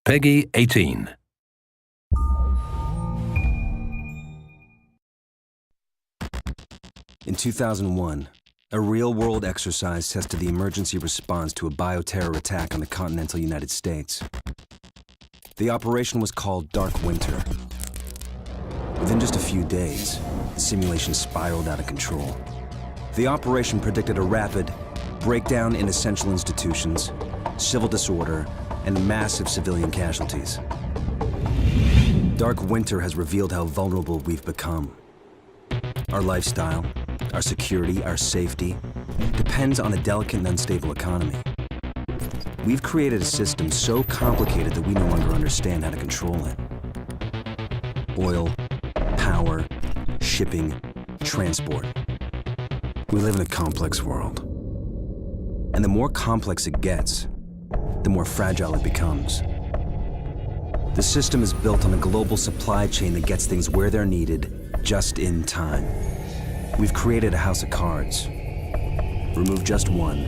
Peggy 18. In 2001, a real-world exercise tested the emergency response to a bioterror attack on the continental United States. The operation was called Dark Winter. Within just a few days, the simulation spiraled out of control. The operation predicted a rapid breakdown in essential institutions, civil disorder, and massive civilian casualties. Dark Winter has revealed how vulnerable we've become. Our lifestyle, our security, our safety depends on a delicate and unstable economy. We've created a system so complicated that we no longer understand how to control it. Oil, power, shipping, transport. We live in a complex world. And the more complex it gets, the more fragile it becomes. The system is built on a global supply chain that gets things where they're needed, just in time. We've created a house of cards. Remove just one,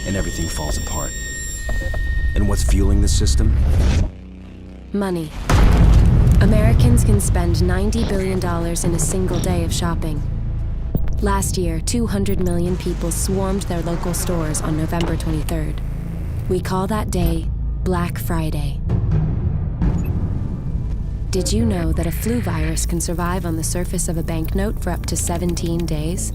and everything falls apart. And what's fueling this system? Money. Americans can spend $90 billion in a single day of shopping. Last year, 200 million people swarmed their local stores on November 23rd. We call that day Black Friday. Did you know that a flu virus can survive on the surface of a banknote for up to 17 days?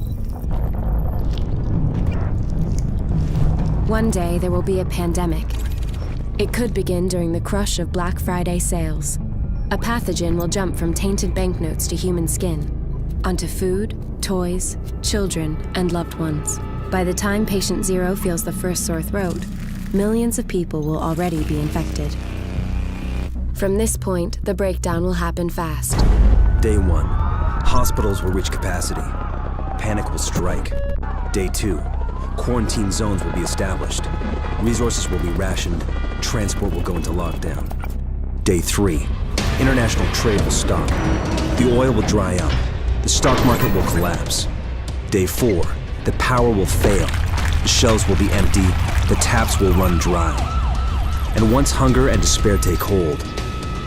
One day, there will be a pandemic. It could begin during the crush of Black Friday sales. A pathogen will jump from tainted banknotes to human skin, onto food, toys, children, and loved ones. By the time patient zero feels the first sore throat, millions of people will already be infected. From this point, the breakdown will happen fast. Day 1, hospitals will reach capacity. Panic will strike. Day 2, quarantine zones will be established. Resources will be rationed. Transport will go into lockdown. Day 3, international trade will stop. The oil will dry up. The stock market will collapse. Day 4, the power will fail. The shelves will be empty. The taps will run dry. And once hunger and despair take hold,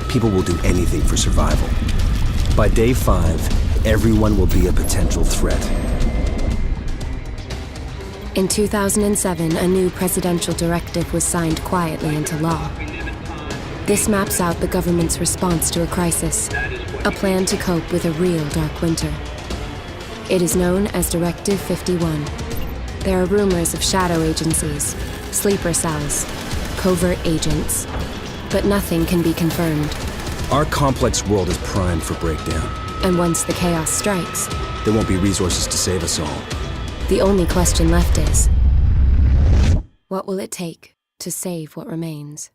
people will do anything for survival. By day 5, everyone will be a potential threat. In 2007, a new presidential directive was signed quietly into law. This maps out the government's response to a crisis, a plan to cope with a real dark winter. It is known as Directive 51. There are rumors of shadow agencies, sleeper cells, covert agents, but nothing can be confirmed. Our complex world is primed for breakdown. And once the chaos strikes, there won't be resources to save us all. The only question left is, what will it take to save what remains?